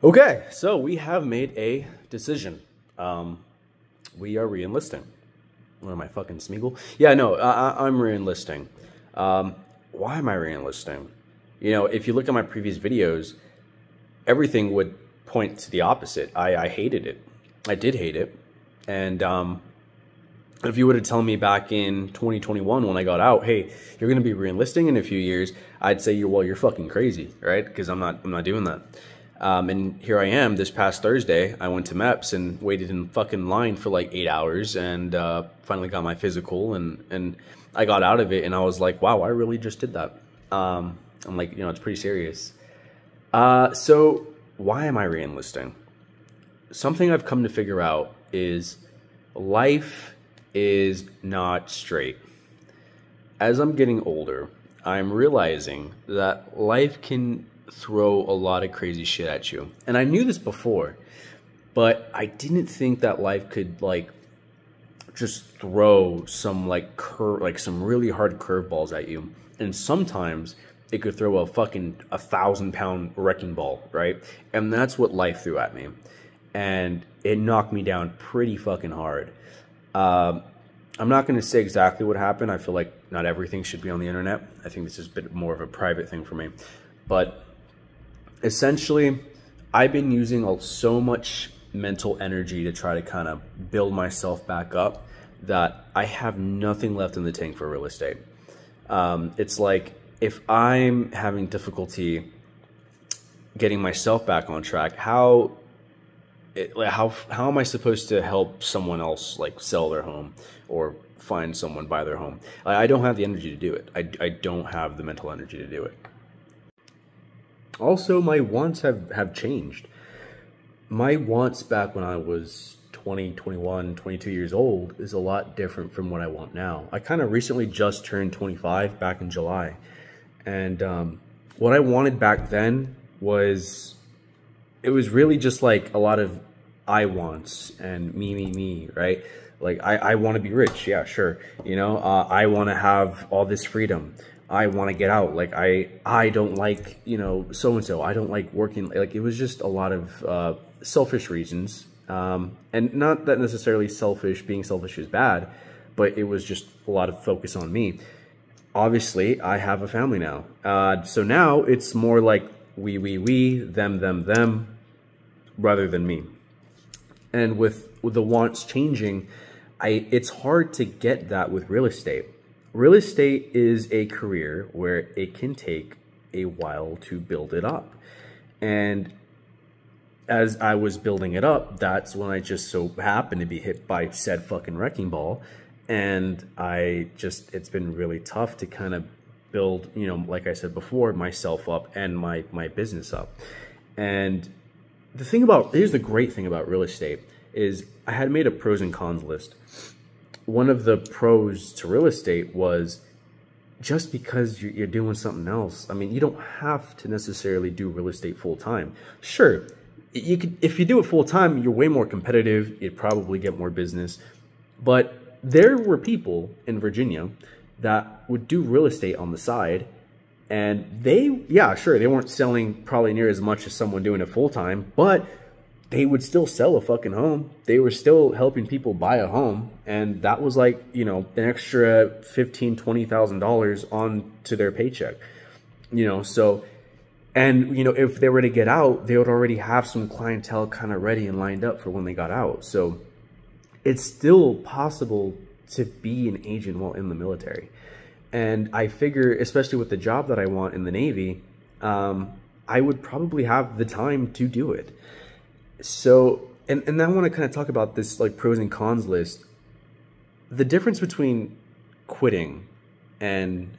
Okay, so we have made a decision. We are re-enlisting. What am I, fucking Smeagol? Yeah, no, I'm re-enlisting. Why am I re-enlisting? You know, if you look at my previous videos, everything would point to the opposite. I hated it. I did hate it. And if you would have told me back in 2021 when I got out, hey, you're going to be re-enlisting in a few years, I'd say, you're fucking crazy, right? Because I'm not doing that. And here I am. This past Thursday, I went to MEPS and waited in fucking line for like 8 hours, and finally got my physical, and I got out of it, and I was like, wow, I really just did that. I'm like, you know, it's pretty serious. So why am I re-enlisting? Something I've come to figure out is life is not straight. As I'm getting older, I'm realizing that life can throw a lot of crazy shit at you. And I knew this before, but I didn't think that life could like just throw some some really hard curveballs at you. And sometimes it could throw a fucking 1,000-pound wrecking ball, right? And that's what life threw at me. And it knocked me down pretty fucking hard. I'm not going to say exactly what happened. I feel like not everything should be on the internet. I think this is a bit more of a private thing for me. But essentially, I've been using so much mental energy to try to kind of build myself back up that I have nothing left in the tank for real estate. It's like if I'm having difficulty getting myself back on track, how am I supposed to help someone else like sell their home or find someone buy their home? I don't have the energy to do it. I don't have the mental energy to do it. Also, my wants have changed. My wants back when I was 20, 21, 22 years old is a lot different from what I want now. I kind of recently just turned 25 back in July. And what I wanted back then was, it was really just like a lot of I wants and me, right? Like, I want to be rich. Yeah, sure. You know, I want to have all this freedom. I want to get out. Like, I don't like, you know, so-and-so. I don't like working. Like, it was just a lot of selfish reasons. And not that necessarily being selfish is bad, but it was just a lot of focus on me. Obviously, I have a family now. So now it's more like we, them, rather than me. And with the wants changing, it's hard to get that with real estate. Real estate is a career where it can take a while to build it up. And as I was building it up, that's when I just so happened to be hit by said fucking wrecking ball. And it's been really tough to kind of build, you know, like I said before, myself up and my business up. And here's the great thing about real estate is I had made a pros and cons list. One of the pros to real estate was just because you're doing something else. I mean, you don't have to necessarily do real estate full time. Sure, you could, if you do it full time, you're way more competitive. You'd probably get more business. But there were people in Virginia that would do real estate on the side, and they weren't selling probably near as much as someone doing it full time, but they would still sell a fucking home. They were still helping people buy a home. And that was like, you know, an extra $15,000, $20,000 on to their paycheck, you know? So, and, you know, if they were to get out, they would already have some clientele kind of ready and lined up for when they got out. So it's still possible to be an agent while in the military. And I figure, especially with the job that I want in the Navy, I would probably have the time to do it. So, and I want to kind of talk about this like pros and cons list. The difference between quitting and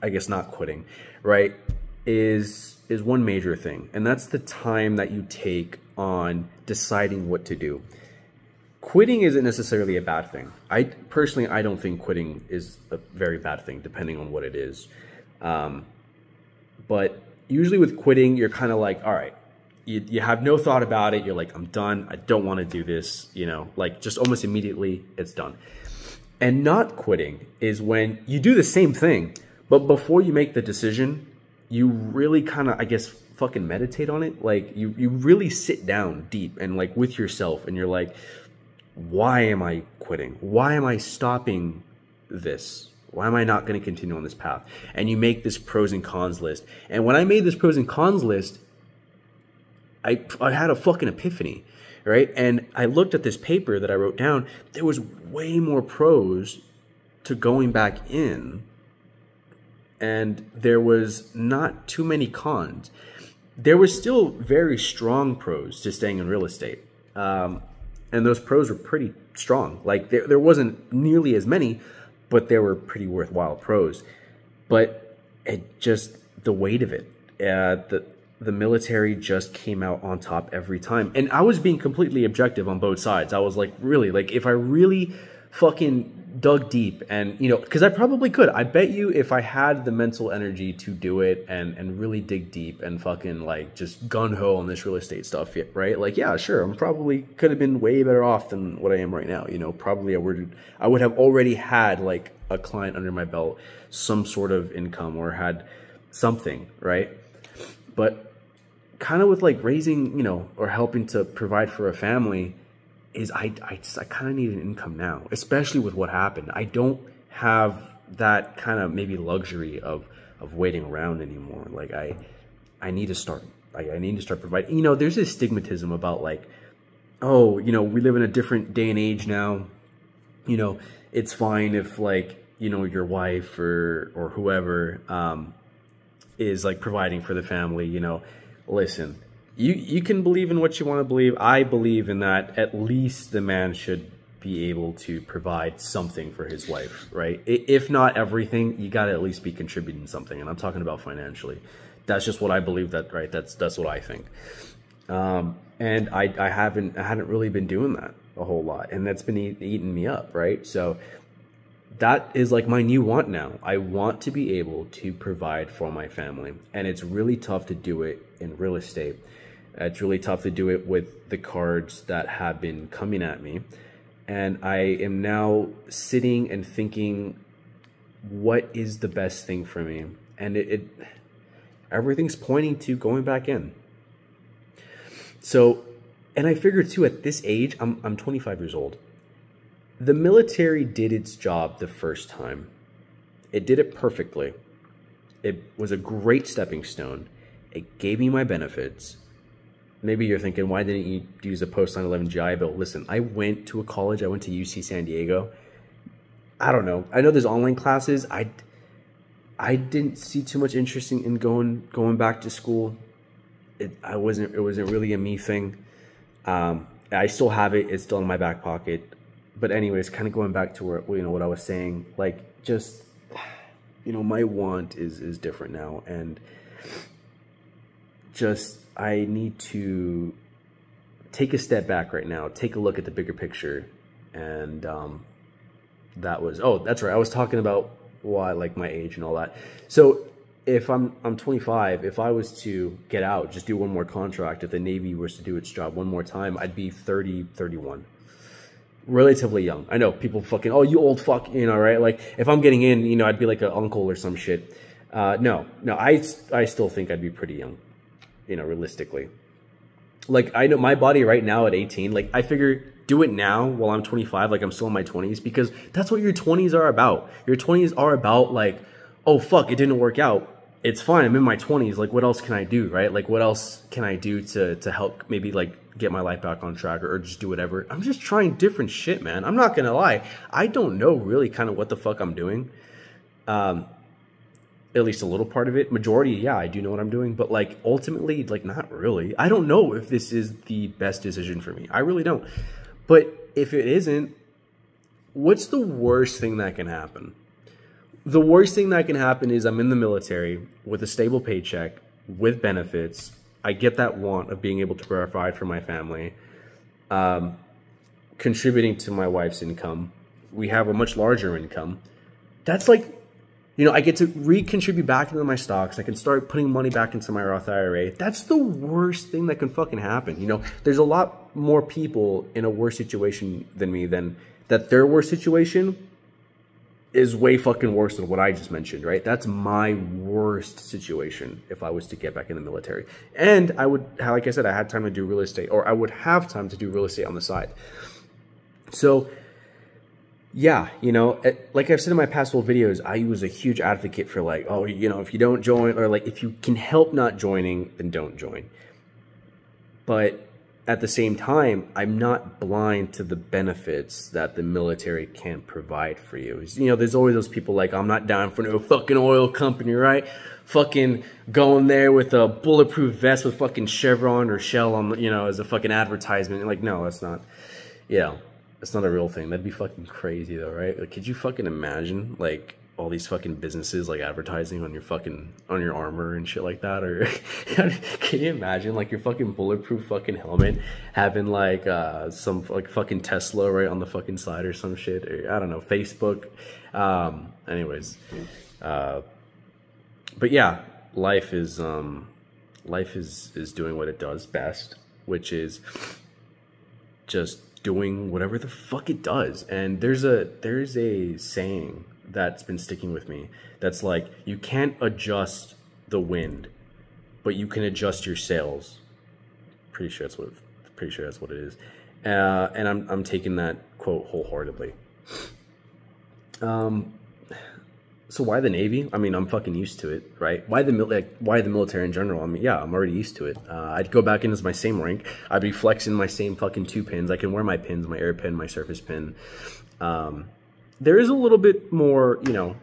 I guess not quitting, right, is one major thing. And that's the time that you take on deciding what to do. Quitting isn't necessarily a bad thing. I don't think quitting is a very bad thing, depending on what it is. But usually with quitting, you're kind of like, all right, you have no thought about it. You're like, I'm done. I don't want to do this, you know, like just almost immediately it's done. And not quitting is when you do the same thing, but before you make the decision, you really kind of, I guess, fucking meditate on it, like you really sit down deep and like with yourself, and you're like, why am I quitting? Why am I stopping this? Why am I not going to continue on this path? And you make this pros and cons list. And when I made this pros and cons list, I had a fucking epiphany, right? And I looked at this paper that I wrote down. There was way more pros to going back in, and there was not too many cons. There was still very strong pros to staying in real estate. And those pros were pretty strong. Like there wasn't nearly as many, but there were pretty worthwhile pros. But it just, the weight of it, the military just came out on top every time. And I was being completely objective on both sides. I was like, really, like if I really fucking dug deep, and you know, because I probably could. I bet you if I had the mental energy to do it and really dig deep and fucking like just gun-ho on this real estate stuff, right? Like, yeah, sure, I'm probably could have been way better off than what I am right now. You know, probably I would have already had like a client under my belt, some sort of income, or had something, right? But kind of with like raising, you know, or helping to provide for a family, is I kind of need an income now, especially with what happened. I don't have that kind of maybe luxury of waiting around anymore. Like I need to start. I need to start providing. You know, there's this stigmatism about like, oh, you know, we live in a different day and age now. You know, it's fine if like, you know, your wife or whoever is like providing for the family. You know, listen. You can believe in what you want to believe. I believe in that at least the man should be able to provide something for his wife, right? If not everything, you got to at least be contributing something. And I'm talking about financially. That's just what I believe, that, right? That's what I think. And I hadn't really been doing that a whole lot. And that's been eating me up, right? So that is like my new want now. I want to be able to provide for my family. And it's really tough to do it in real estate. It's really tough to do it with the cards that have been coming at me. And I am now sitting and thinking, what is the best thing for me? And everything's pointing to going back in. So, and I figured too, at this age, I'm 25 years old. The military did its job the first time. It did it perfectly. It was a great stepping stone. It gave me my benefits. Maybe you're thinking, why didn't you use a post 9/11 GI Bill? Listen, I went to a college. I went to UC San Diego. I don't know. I know there's online classes. I didn't see too much interest in going back to school. It wasn't really a me thing. I still have it. It's still in my back pocket. But anyways, kind of going back to where, you know, what I was saying, like just, you know, my want is different now, and just I need to take a step back right now, take a look at the bigger picture. And that was, oh, that's right, I was talking about why, like my age and all that. So if I'm 25, if I was to get out, just do one more contract, if the Navy was to do its job one more time, I'd be 30, 31. Relatively young. I know people fucking, oh, you old fuck, you know, right? Like if I'm getting in, you know, I'd be like an uncle or some shit. No, I still think I'd be pretty young, you know, realistically. Like I know my body right now at 18, like I figure do it now while I'm 25, like I'm still in my 20s, because that's what your 20s are about. Your 20s are about like, oh fuck, it didn't work out. It's fine, I'm in my 20s, like what else can I do, right? Like what else can I do to help maybe like get my life back on track, or just do whatever. I'm just trying different shit, man. I'm not gonna lie. I don't know really kind of what the fuck I'm doing. At least a little part of it. Majority, yeah, I do know what I'm doing, but like ultimately, like not really. I don't know if this is the best decision for me. I really don't. But if it isn't, what's the worst thing that can happen? The worst thing that can happen is I'm in the military with a stable paycheck, with benefits. I get that want of being able to provide for my family, contributing to my wife's income. We have a much larger income. That's like, you know, I get to recontribute back into my stocks. I can start putting money back into my Roth IRA. That's the worst thing that can fucking happen. You know, there's a lot more people in a worse situation than me, than that their worst situation is way fucking worse than what I just mentioned, right? That's my worst situation if I was to get back in the military. And I would, like I said, I had time to do real estate, or I would have time to do real estate on the side. So yeah, you know, like I've said in my past old videos, I was a huge advocate for like, oh, you know, if you don't join, or like if you can help not joining, then don't join. But at the same time, I'm not blind to the benefits that the military can provide for you. You know, there's always those people like, I'm not down for no fucking oil company, right? Fucking going there with a bulletproof vest with fucking Chevron or Shell on, you know, as a fucking advertisement. Like, no, that's not, you know, that's not a real thing. That'd be fucking crazy though, right? Like, could you fucking imagine, like, all these fucking businesses like advertising on your fucking, on your armor and shit like that? Or can you imagine like your fucking bulletproof fucking helmet having like some like fucking Tesla right on the fucking side or some shit? Or I don't know, Facebook. Anyways, but yeah, life is doing what it does best, which is just doing whatever the fuck it does. And there's a saying that's been sticking with me that's like, you can't adjust the wind, but you can adjust your sails. Pretty sure that's what it is. And I'm taking that quote wholeheartedly. So why the Navy? I mean, I'm fucking used to it, right? Why the military in general? I mean, yeah, I'm already used to it. I'd go back in as my same rank. I'd be flexing my same fucking 2 pins. I can wear my pins, my air pin, my surface pin. There is a little bit more, you know,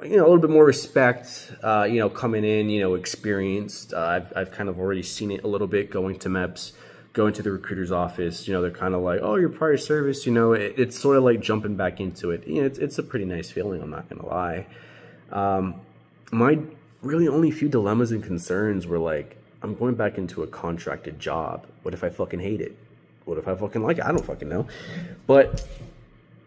a little bit more respect, you know, coming in, you know, experienced. I've kind of already seen it a little bit going to MEPS, going to the recruiter's office. You know, they're kind of like, oh, your prior service, you know, it's sort of like jumping back into it. You know, it's a pretty nice feeling, I'm not going to lie. My really only few dilemmas and concerns were like, I'm going back into a contracted job. What if I fucking hate it? What if I fucking like it? I don't fucking know. But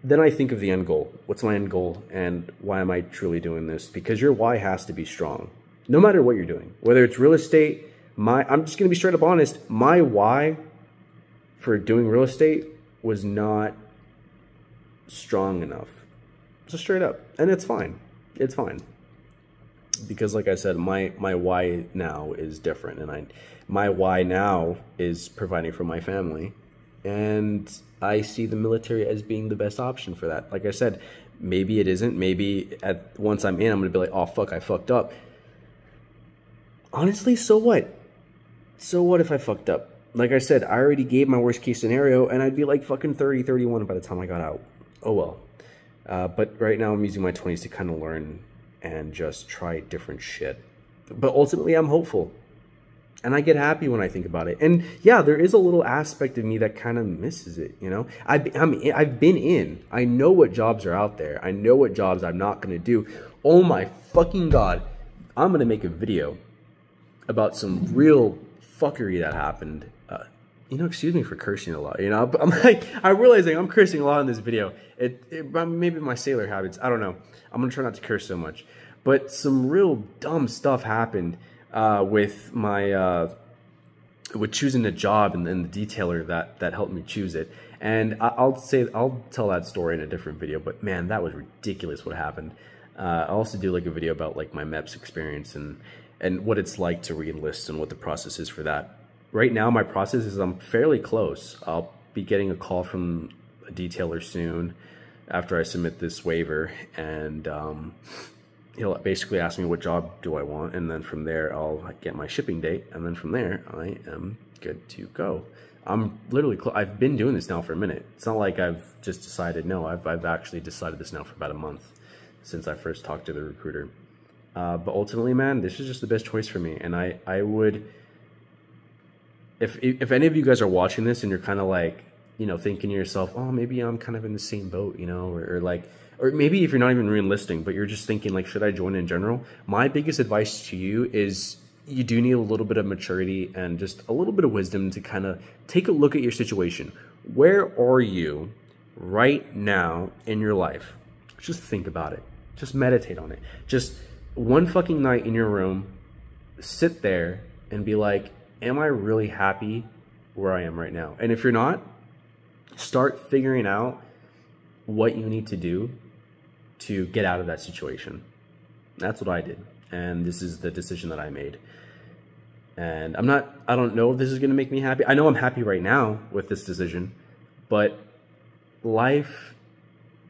then I think of the end goal. What's my end goal, and why am I truly doing this? Because your why has to be strong, no matter what you're doing. Whether it's real estate, I'm just gonna be straight up honest. My why for doing real estate was not strong enough. Just straight up, and it's fine. It's fine. Because like I said, my why now is different, and my why now is providing for my family. And I see the military as being the best option for that. Like I said, maybe it isn't. Maybe once I'm in, I'm going to be like, oh, fuck, I fucked up. Honestly, so what? So what if I fucked up? Like I said, I already gave my worst case scenario, and I'd be like fucking 30, 31 by the time I got out. Oh, well. But right now I'm using my 20s to kind of learn and just try different shit. But ultimately, I'm hopeful. And I get happy when I think about it. And yeah, there is a little aspect of me that kind of misses it, you know? I've been in. I know what jobs are out there. I know what jobs I'm not going to do. Oh my fucking God. I'm going to make a video about some real fuckery that happened. You know, excuse me for cursing a lot, you know? I'm like, I'm realizing I'm cursing a lot in this video. Maybe my sailor habits. I don't know. I'm going to try not to curse so much. But some real dumb stuff happened with my with choosing a job and the detailer that helped me choose it. And I'll tell that story in a different video, but man, that was ridiculous what happened. I'll also do like a video about like my MEPS experience and what it's like to re-enlist and what the process is for that. Right now my process is I'm fairly close. I'll be getting a call from a detailer soon after I submit this waiver, and he'll basically ask me what job do I want, and then from there I'll get my shipping date, and then from there I am good to go. I'm literally I've been doing this now for a minute. It's not like I've just decided. No, I've actually decided this now for about a month since I first talked to the recruiter. But ultimately, man, this is just the best choice for me, and I would, if any of you guys are watching this and you're kind of like, you know, thinking to yourself, oh, maybe I'm kind of in the same boat, you know, or maybe if you're not even re-enlisting, but you're just thinking like, should I join in general? My biggest advice to you is you do need a little bit of maturity and just a little bit of wisdom to kind of take a look at your situation. Where are you right now in your life? Just think about it. Just meditate on it. Just one fucking night in your room, sit there and be like, am I really happy where I am right now? And if you're not, start figuring out what you need to do to get out of that situation. That's what I did. And this is the decision that I made. And I don't know if this is going to make me happy. I know I'm happy right now with this decision, but life,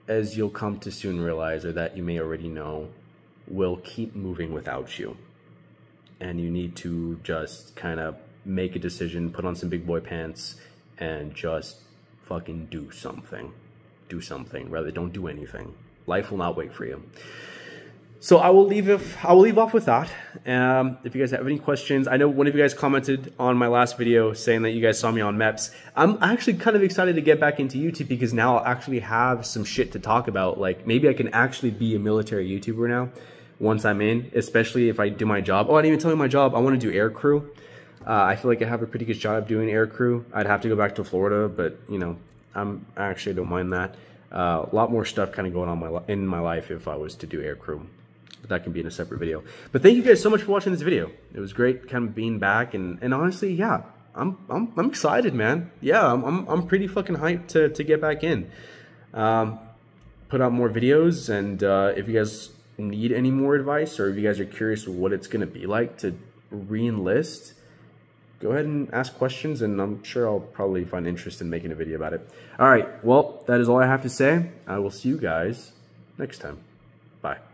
as you'll come to soon realize, or that you may already know, will keep moving without you. And you need to just kind of make a decision, put on some big boy pants, and just fucking do something. Do something. Rather, don't do anything. Life will not wait for you. So I will leave off with that. If you guys have any questions, I know one of you guys commented on my last video saying that you guys saw me on MEPS. I'm actually kind of excited to get back into YouTube because now I'll actually have some shit to talk about. Like maybe I can actually be a military YouTuber now once I'm in, especially if I do my job. Oh, I didn't even tell you my job. I want to do air crew. I feel like I have a pretty good job doing air crew. I'd have to go back to Florida, but you know, I actually don't mind that. A lot more stuff kind of going on in my life if I was to do air crew. But that can be in a separate video. But thank you guys so much for watching this video. It was great kind of being back, and honestly, yeah, I'm excited, man. Yeah, I'm pretty fucking hyped to get back in. Put out more videos, and if you guys need any more advice, or if you guys are curious what it's gonna be like to re-enlist, go ahead and ask questions, and I'm sure I'll probably find interest in making a video about it. All right, well, that is all I have to say. I will see you guys next time. Bye.